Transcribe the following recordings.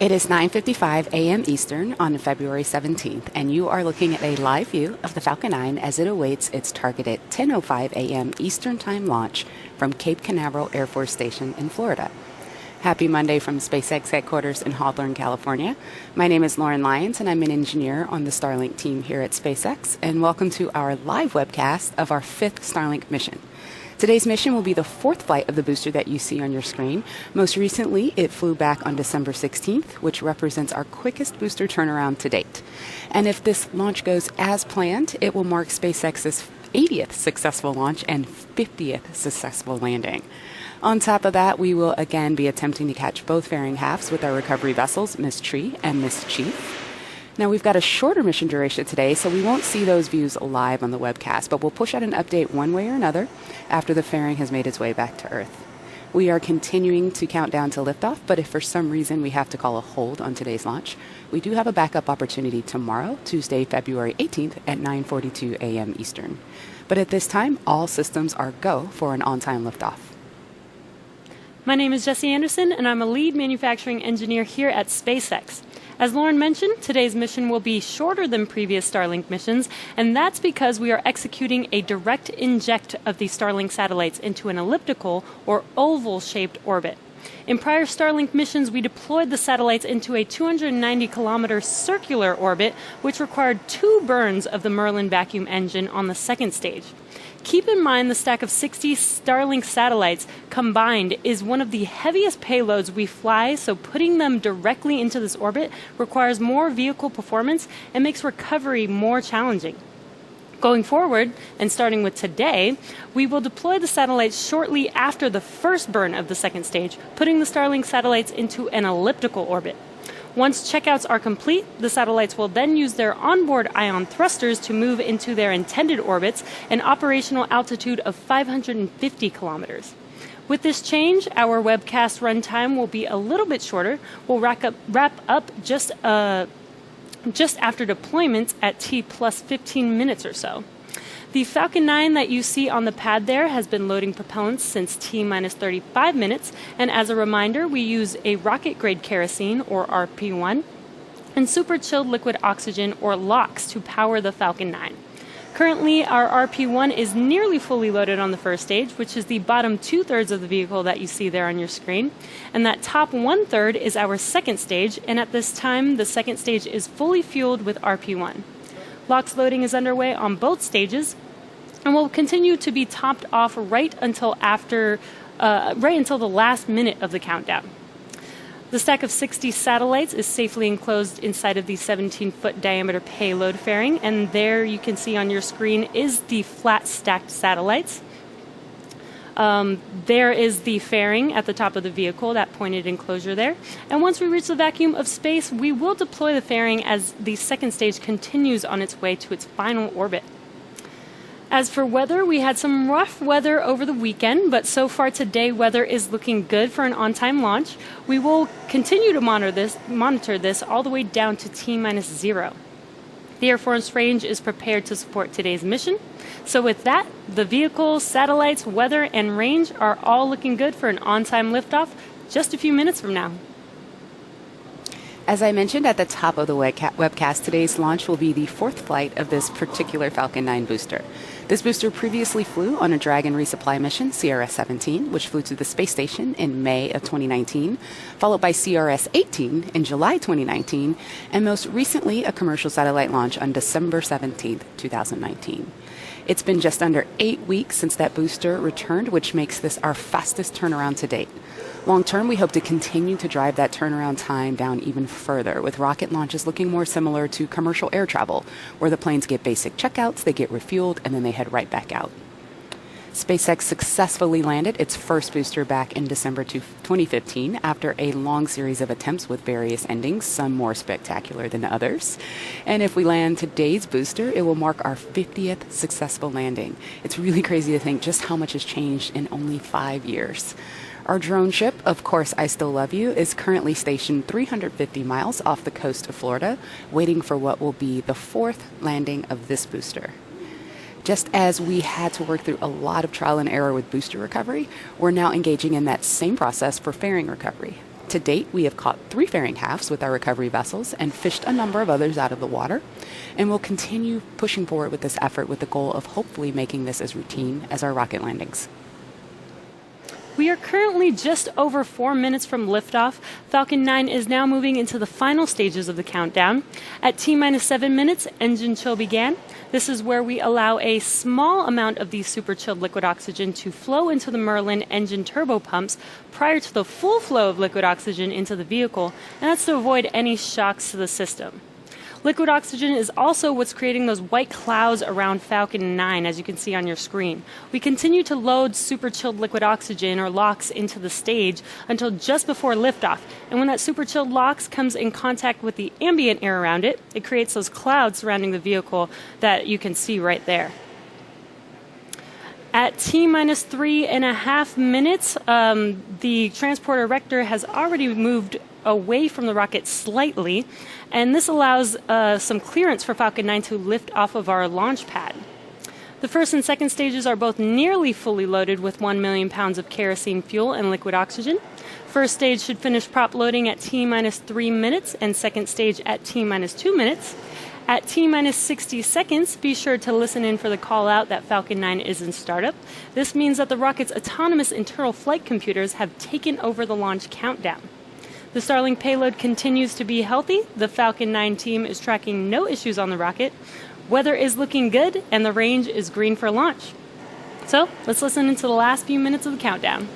It is 9:55 a.m. Eastern on February 17th, and you are looking at a live view of the Falcon 9 as it awaits its targeted 10:05 a.m. Eastern Time launch from Cape Canaveral Air Force Station in Florida. Happy Monday from SpaceX headquarters in Hawthorne, California. My name is Lauren Lyons, and I'm an engineer on the Starlink team here at SpaceX, and welcome to our live webcast of our 5th Starlink mission. Today's mission will be the 4th flight of the booster that you see on your screen. Most recently, it flew back on December 16th, which represents our quickest booster turnaround to date. And if this launch goes as planned, it will mark SpaceX's 80th successful launch and 50th successful landing. On top of that, we will again be attempting to catch both fairing halves with our recovery vessels, Miss Tree and Miss Chief. Now, we've got a shorter mission duration today, so we won't see those views live on the webcast, but we'll push out an update one way or another after the fairing has made its way back to Earth. We are continuing to count down to liftoff, but if for some reason we have to call a hold on today's launch, we do have a backup opportunity tomorrow, Tuesday, February 18th at 9:42 a.m. Eastern. But at this time, all systems are go for an on-time liftoff. My name is Jesse Anderson, and I'm a lead manufacturing engineer here at SpaceX. As Lauren mentioned, today's mission will be shorter than previous Starlink missions, and that's because we are executing a direct inject of the Starlink satellites into an elliptical or oval-shaped orbit. In prior Starlink missions, we deployed the satellites into a 290-kilometer circular orbit, which required 2 burns of the Merlin vacuum engine on the second stage. Keep in mind the stack of 60 Starlink satellites combined is one of the heaviest payloads we fly, so putting them directly into this orbit requires more vehicle performance and makes recovery more challenging. Going forward, and starting with today, we will deploy the satellites shortly after the first burn of the second stage, putting the Starlink satellites into an elliptical orbit. Once checkouts are complete, the satellites will then use their onboard ion thrusters to move into their intended orbits, an operational altitude of 550 kilometers. With this change, our webcast runtime will be a little bit shorter. We'll wrap up just after deployment at T plus 15 minutes or so. The Falcon 9 that you see on the pad there has been loading propellants since T minus 35 minutes, and as a reminder, we use a rocket-grade kerosene, or RP1, and super chilled liquid oxygen, or LOX, to power the Falcon 9. Currently, our RP1 is nearly fully loaded on the first stage, which is the bottom 2/3 of the vehicle that you see there on your screen, and that top 1/3 is our second stage, and at this time, the second stage is fully fueled with RP1. LOX loading is underway on both stages, and will continue to be topped off right until the last minute of the countdown. The stack of 60 satellites is safely enclosed inside of the 17-foot diameter payload fairing, and there you can see on your screen is the flat stacked satellites. There is the fairing at the top of the vehicle, that pointed enclosure there. And once we reach the vacuum of space, we will deploy the fairing as the second stage continues on its way to its final orbit. As for weather, we had some rough weather over the weekend, but so far today weather is looking good for an on-time launch. We will continue to monitor this all the way down to T-0. The Air Force range is prepared to support today's mission. So with that, the vehicle, satellites, weather, and range are all looking good for an on-time liftoff just a few minutes from now. As I mentioned at the top of the webcast, today's launch will be the 4th flight of this particular Falcon 9 booster. This booster previously flew on a Dragon resupply mission, CRS-17, which flew to the space station in May of 2019, followed by CRS-18 in July 2019, and most recently a commercial satellite launch on December 17th, 2019. It's been just under 8 weeks since that booster returned, which makes this our fastest turnaround to date. Long term, we hope to continue to drive that turnaround time down even further, with rocket launches looking more similar to commercial air travel, where the planes get basic checkouts, they get refueled, and then they head right back out. SpaceX successfully landed its first booster back in December 2015 after a long series of attempts with various endings, some more spectacular than others. And if we land today's booster, it will mark our 50th successful landing. It's really crazy to think just how much has changed in only 5 years. Our drone ship, Of Course I Still Love You, is currently stationed 350 miles off the coast of Florida, waiting for what will be the 4th landing of this booster. Just as we had to work through a lot of trial and error with booster recovery, we're now engaging in that same process for fairing recovery. To date, we have caught 3 fairing halves with our recovery vessels and fished a number of others out of the water, and we'll continue pushing forward with this effort with the goal of hopefully making this as routine as our rocket landings. We are currently just over 4 minutes from liftoff. Falcon 9 is now moving into the final stages of the countdown. At T-minus 7 minutes, engine chill began. This is where we allow a small amount of the super chilled liquid oxygen to flow into the Merlin engine turbo pumps prior to the full flow of liquid oxygen into the vehicle, and that's to avoid any shocks to the system. Liquid oxygen is also what's creating those white clouds around Falcon 9, as you can see on your screen. We continue to load super chilled liquid oxygen, or LOX, into the stage until just before liftoff. And when that super chilled LOX comes in contact with the ambient air around it, it creates those clouds surrounding the vehicle that you can see right there. At T-minus 3.5 minutes, the transporter Rector has already moved away from the rocket slightly, and this allows some clearance for Falcon 9 to lift off of our launch pad. The first and second stages are both nearly fully loaded with 1 million pounds of kerosene fuel and liquid oxygen. First stage should finish prop loading at T-minus 3 minutes, and second stage at T-minus 2 minutes. At T-minus 60 seconds, be sure to listen in for the call out that Falcon 9 is in startup. This means that the rocket's autonomous internal flight computers have taken over the launch countdown. The Starlink payload continues to be healthy. The Falcon 9 team is tracking no issues on the rocket. Weather is looking good, and the range is green for launch. So let's listen into the last few minutes of the countdown.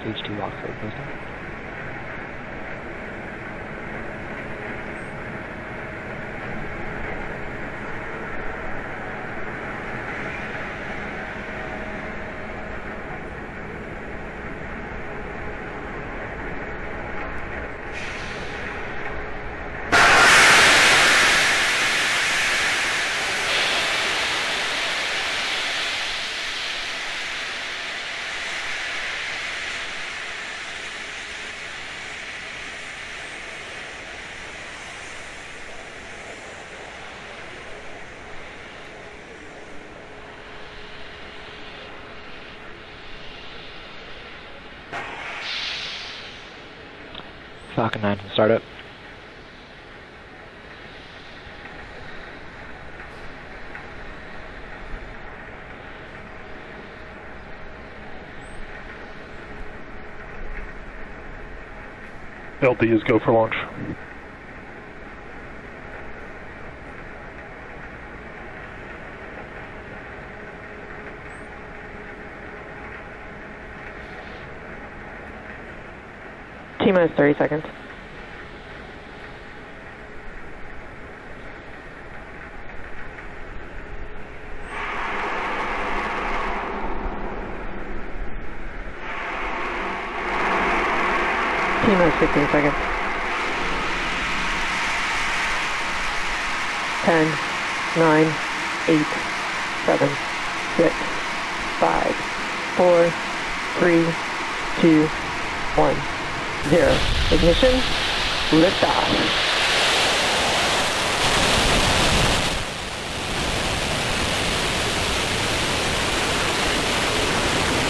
Stage 2 lock for closed down. Falcon 9 from startup. LD is go for launch. T-minus 30 seconds. T-minus 15 seconds. 10, 9, 8, 7, 6, 5, 4, 3, 2, 1. 0. Ignition, liftoff.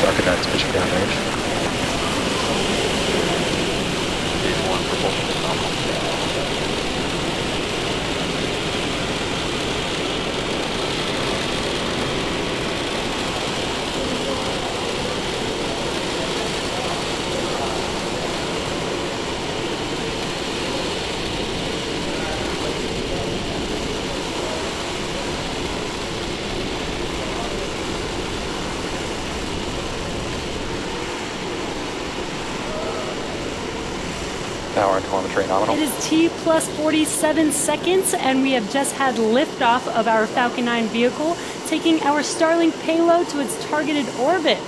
Falcon 9's pushing downrange. Stage 1 propulsion is nominal. trajectory nominal. It is T plus 47 seconds, and we have just had liftoff of our Falcon 9 vehicle, taking our Starlink payload to its targeted orbit.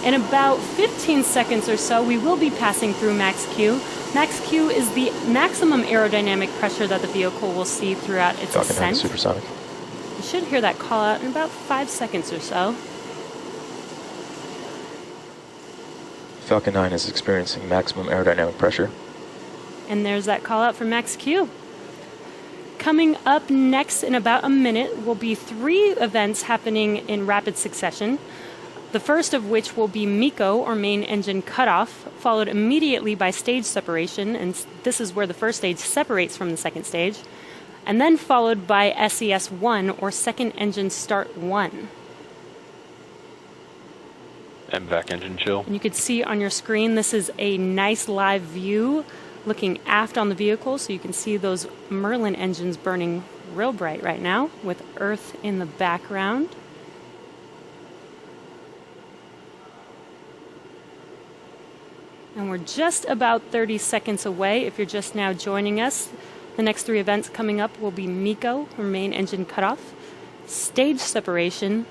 In about 15 seconds or so, we will be passing through max Q. Max Q is the maximum aerodynamic pressure that the vehicle will see throughout its Falcon 9 ascent. is supersonic. You should hear that call out in about 5 seconds or so. Falcon 9 is experiencing maximum aerodynamic pressure. And there's that call out for max Q. Coming up next in about a minute will be 3 events happening in rapid succession. The first of which will be MECO, or main engine cutoff, followed immediately by stage separation, and this is where the first stage separates from the second stage, and then followed by SES-1, or second engine start 1. MVAC engine chill. And you can see on your screen, this is a nice live view looking aft on the vehicle, so you can see those Merlin engines burning real bright right now with Earth in the background. And we're just about 30 seconds away if you're just now joining us. The next 3 events coming up will be MECO, or main engine cutoff, stage separation,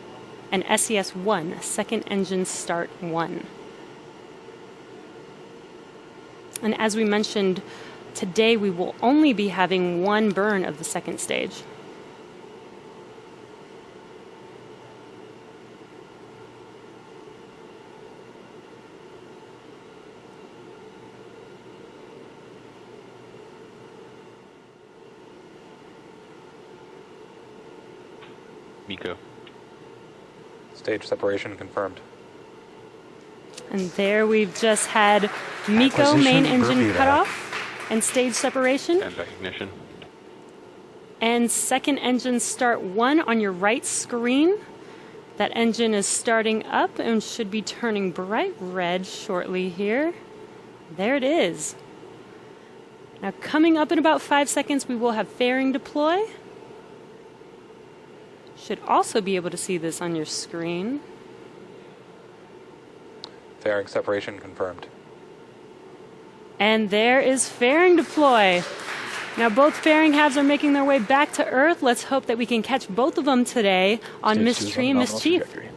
and SES-1, second engine start 1. And as we mentioned, today we will only be having 1 burn of the second stage. MECO. Stage separation confirmed. And there we've just had MECO, Acquisition main engine Bermuda. cutoff, and stage separation. MVAC ignition. And second engine start 1 on your right screen. That engine is starting up and should be turning bright red shortly here. There it is. Now coming up in about 5 seconds, we will have fairing deploy. Should also be able to see this on your screen. Fairing separation confirmed. And there is fairing deploy. Now both fairing halves are making their way back to Earth. Let's hope that we can catch both of them today on Stage 2 is Mystery on and nominal Mischief. trajectory.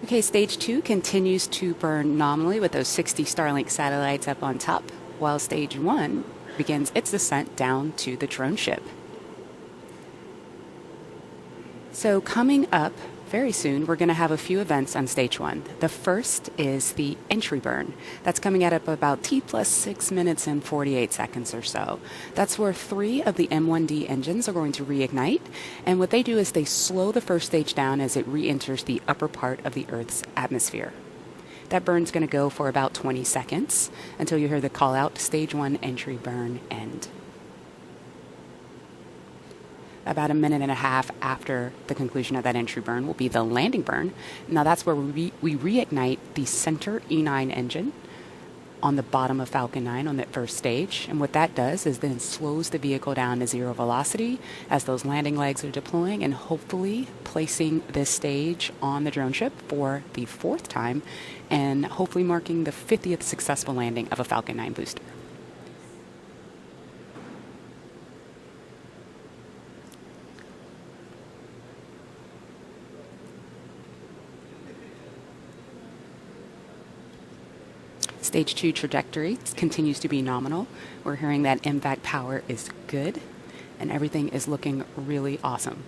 Okay, stage 2 continues to burn nominally with those 60 Starlink satellites up on top, while stage 1 begins its descent down to the drone ship. So coming up very soon, we're going to have a few events on stage 1. The first is the entry burn. That's coming at up about T plus 6 minutes and 48 seconds or so. That's where 3 of the M1D engines are going to reignite. And what they do is they slow the first stage down as it re-enters the upper part of the Earth's atmosphere. That burn's going to go for about 20 seconds until you hear the call out, stage 1 entry burn end. About a minute and a half after the conclusion of that entry burn will be the landing burn. Now that's where we reignite the center E9 engine on the bottom of Falcon 9 on that first stage. And what that does is then slows the vehicle down to 0 velocity as those landing legs are deploying and hopefully placing this stage on the drone ship for the 4th time and hopefully marking the 50th successful landing of a Falcon 9 booster. Stage 2 trajectory continues to be nominal. We're hearing that MVAC power is good, and everything is looking really awesome.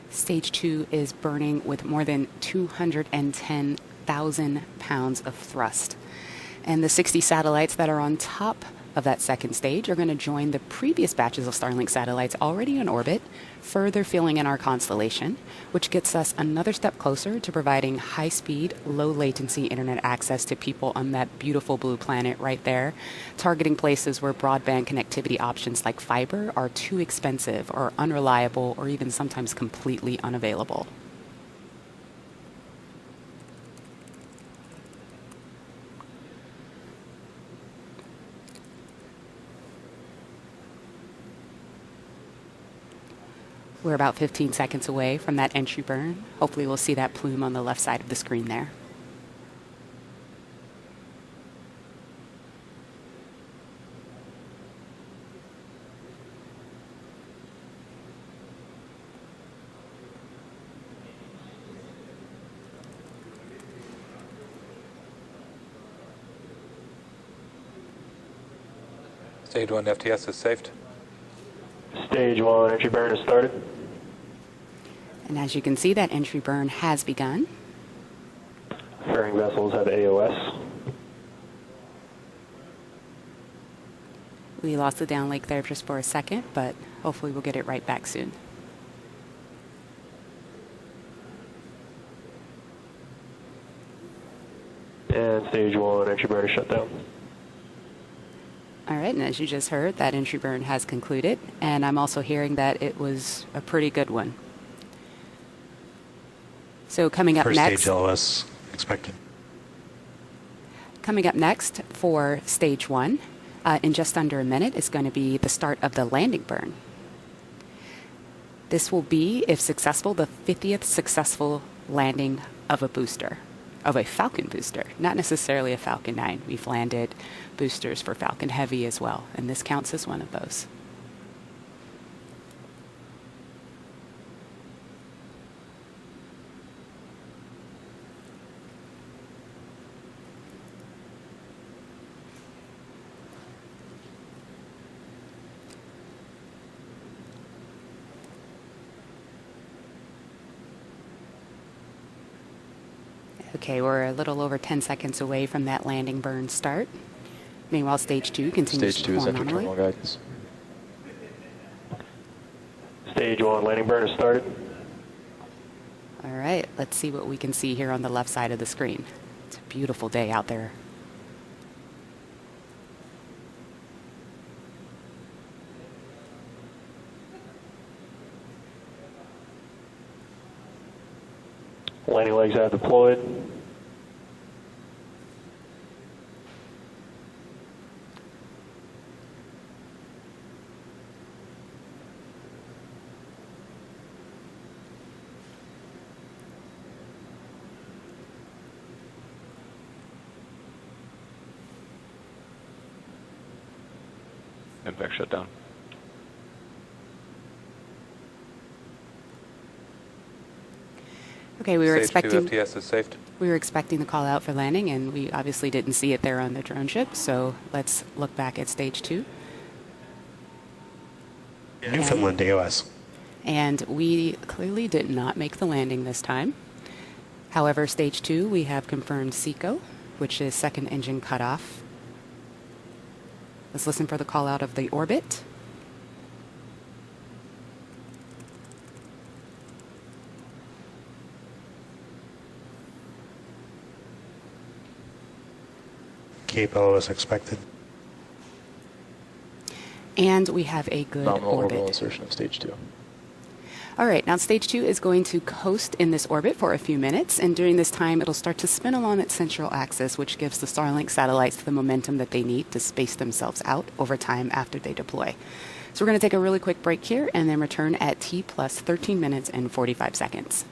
Stage 2 is burning with more than 210 1,000 pounds of thrust. And the 60 satellites that are on top of that second stage are going to join the previous batches of Starlink satellites already in orbit, further filling in our constellation, which gets us another step closer to providing high-speed, low-latency internet access to people on that beautiful blue planet right there, targeting places where broadband connectivity options like fiber are too expensive or unreliable or even sometimes completely unavailable. We're about 15 seconds away from that entry burn. Hopefully we'll see that plume on the left side of the screen there. Stage 1 FTS is saved. Stage 1 entry burn has started. And as you can see, that entry burn has begun. Fairing vessels have AOS. We lost the downlink there just for a second, but hopefully we'll get it right back soon. And stage 1 entry burn is shut down. All right, and as you just heard, that entry burn has concluded, and I'm also hearing that it was a pretty good one. So coming up First next, stage LOS expected. Coming up next for stage 1, in just under a minute, is going to be the start of the landing burn. This will be, if successful, the 50th successful landing of a booster, of a Falcon booster, not necessarily a Falcon 9. We've landed boosters for Falcon Heavy as well, and this counts as one of those. Okay, we're a little over 10 seconds away from that landing burn start. Meanwhile, stage 2 continues Stage to 2 is perform enter normally. terminal guidance. Stage 1 landing burn has started. All right, let's see what we can see here on the left side of the screen. It's a beautiful day out there. Landing legs have deployed. Impact shutdown. Okay, we were Stage 2 expecting FTS is saved. we were expecting the call out for landing, and we obviously didn't see it there on the drone ship. So let's look back at stage 2. Newfoundland AOS. And we clearly did not make the landing this time. However, stage 2, we have confirmed SECO, which is second engine cutoff. Let's listen for the call out of the orbit. Cape LOS expected. And we have a good Nominal orbital orbit. insertion of stage 2. All right, now stage 2 is going to coast in this orbit for a few minutes, and during this time it'll start to spin along its central axis, which gives the Starlink satellites the momentum that they need to space themselves out over time after they deploy. So we're going to take a really quick break here and then return at T plus 13 minutes and 45 seconds.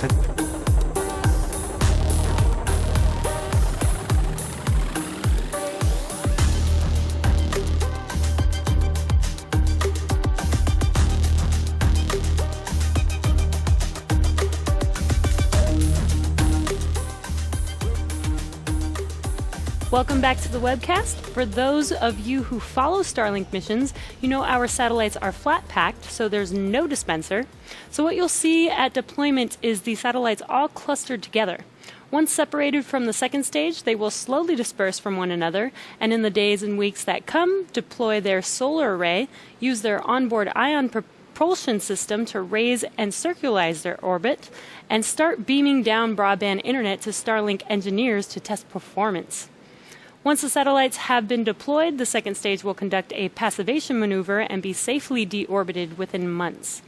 expected. Welcome back to the webcast. For those of you who follow Starlink missions, you know our satellites are flat packed, so there's no dispenser. So what you'll see at deployment is the satellites all clustered together. Once separated from the second stage, they will slowly disperse from one another, and in the days and weeks that come, deploy their solar array, use their onboard ion propulsion system to raise and circularize their orbit, and start beaming down broadband internet to Starlink engineers to test performance. Once the satellites have been deployed, the second stage will conduct a passivation maneuver and be safely deorbited within months.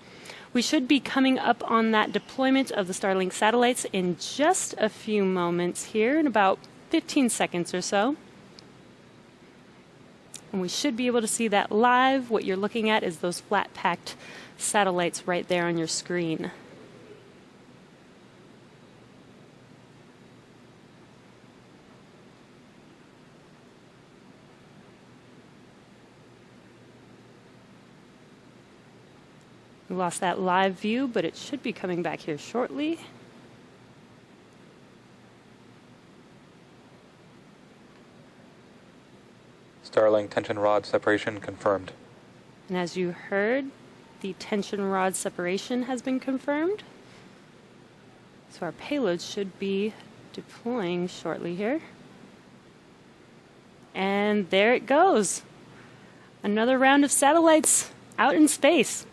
We should be coming up on that deployment of the Starlink satellites in just a few moments here, in about 15 seconds or so. And we should be able to see that live. What you're looking at is those flat-packed satellites right there on your screen. We lost that live view, but it should be coming back here shortly. Starlink tension rod separation confirmed. And as you heard, the tension rod separation has been confirmed. So our payload should be deploying shortly here. And there it goes. Another round of satellites out in space.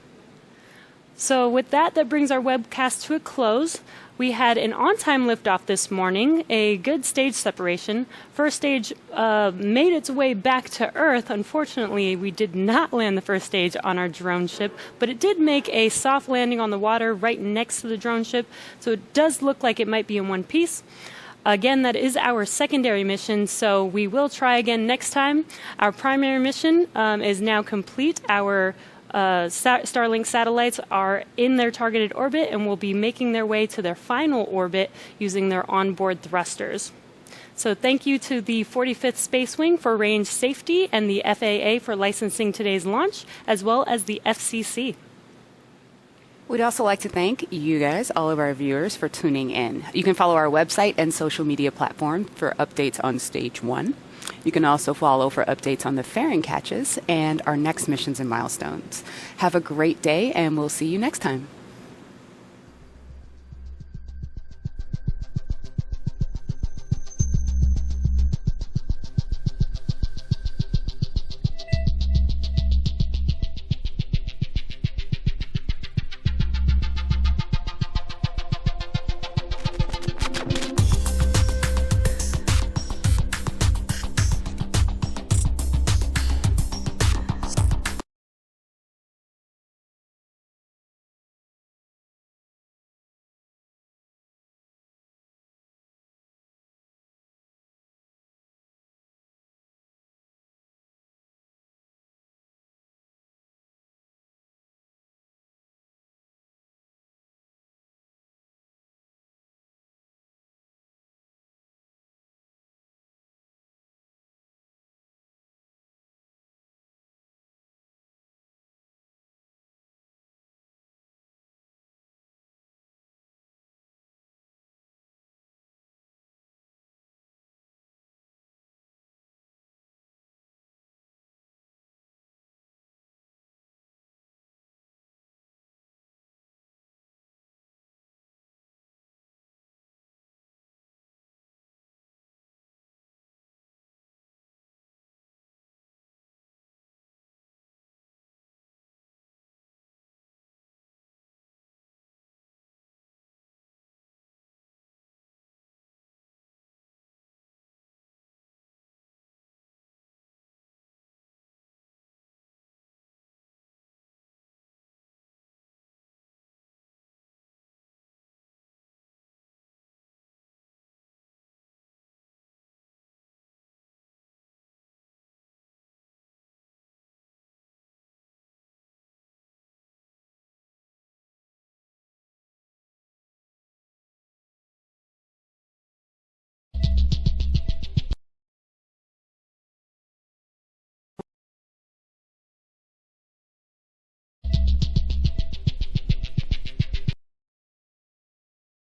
So with that, that brings our webcast to a close. We had an on-time liftoff this morning, a good stage separation. First stage made its way back to Earth. Unfortunately, we did not land the first stage on our drone ship, but it did make a soft landing on the water right next to the drone ship, so it does look like it might be in one piece. Again, that is our secondary mission, so we will try again next time. Our primary mission is now complete. Our Starlink satellites are in their targeted orbit and will be making their way to their final orbit using their onboard thrusters. So thank you to the 45th Space Wing for range safety and the FAA for licensing today's launch, as well as the FCC. We'd also like to thank you guys, all of our viewers, for tuning in. You can follow our website and social media platform for updates on Stage 1. You can also follow for updates on the fairing catches and our next missions and milestones. Have a great day, and we'll see you next time.